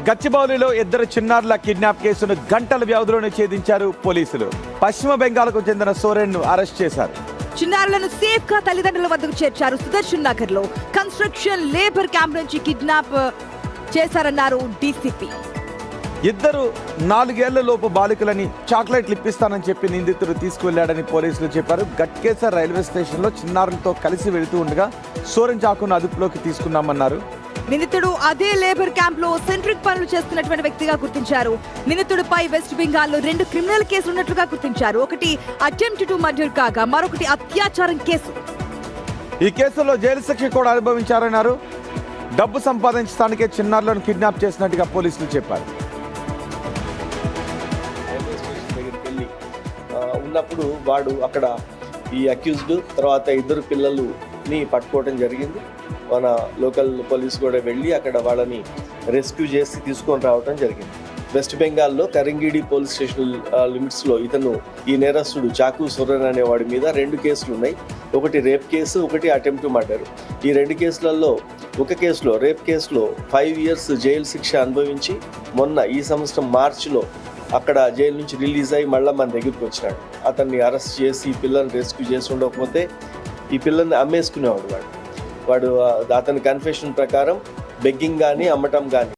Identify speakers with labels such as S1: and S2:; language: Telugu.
S1: గచ్చిబౌలిలో ఇద్దరు చిన్నారుల కిడ్నాప్ కేసును గంటల వ్యవధిలోనే ఛేదించారు పోలీసులు. పశ్చిమ బెంగాల్కు చెందిన సోరెన్ ను అరెస్ట్ చేశారు.
S2: చిన్నారులను సేఫ్ గా తల్లిదండ్రుల వద్దకు చేర్చారు. సుదర్శన్ నగర్ లో కన్స్ట్రక్షన్ లేబర్ క్యాంప్ నుంచి కిడ్నాప్ చేశారన్నారు డీసీపీ.
S1: ఇద్దరు 4 ఏళ్ల లోపు బాలికలని చాక్లెట్లు ఇప్పిస్తానని చెప్పి నిందితుడు తీసుకువెళ్లాడని పోలీసులు చెప్పారు. గట్కేసర్ రైల్వే స్టేషన్ లో చిన్నారులతో కలిసి వెళుతూ ఉండగా సోరెన్ చాకును అదుపులోకి తీసుకున్నామన్నారు.
S2: నిందితుడు అదే లేబర్ క్యాంప్ లో సెంట్రిక్ పనులు చేస్తున్నటువంటి వ్యక్తిగా గుర్తించారు. నిందితుడిపై వెస్ట్ బెంగాల్లో 2 క్రిమినల్ కేసులు ఉన్నట్లుగా గుర్తించారు. ఒకటి అటెంప్ట్ టు మర్డర్ కాగా మరొకటి అత్యాచారం కేసు.
S1: ఈ కేసులో జైలు శిక్ష కూడా అనుభవించారన్నారు. డబ్బు సంపాదించడానికే చిన్నారులను కిడ్నాప్ చేసినట్టుగా పోలీసులు చెప్పారు.
S3: ఉన్నప్పుడు వాడు అక్కడ ఈ అక్యూజ్డ్ తర్వాత ఇద్దరు పిల్లలని పట్టుకోవడం జరిగింది. మన లోకల్ పోలీస్ కూడా వెళ్ళి అక్కడ వాళ్ళని రెస్క్యూ చేసి తీసుకొని రావడం జరిగింది. వెస్ట్ బెంగాల్లో కరింగిడి పోలీస్ స్టేషన్ లిమిట్స్లో ఈ నేరస్తుడు చాకు సోరెన్ అనే వాడి మీద 2 కేసులు ఉన్నాయి. ఒకటి రేప్ కేసు, ఒకటి అటెంప్ట్ టు మర్డర్. ఈ 2 కేసులలో ఒక కేసులో రేప్ కేసులో 5 years జైలు శిక్ష అనుభవించి మొన్న ఈ సంవత్సరం మార్చిలో అక్కడ జైలు నుంచి రిలీజ్ అయ్యి మళ్ళీ మన దగ్గరికి వచ్చినాడు. అతన్ని అరెస్ట్ చేసి ఈ పిల్లల్ని రెస్క్యూ చేసి ఉండకపోతే ఈ పిల్లల్ని అమ్మేసుకునేవాడు. వాడు అతని కన్ఫెషన్ ప్రకారం బెగ్గింగ్ కానీ అమ్మటం కానీ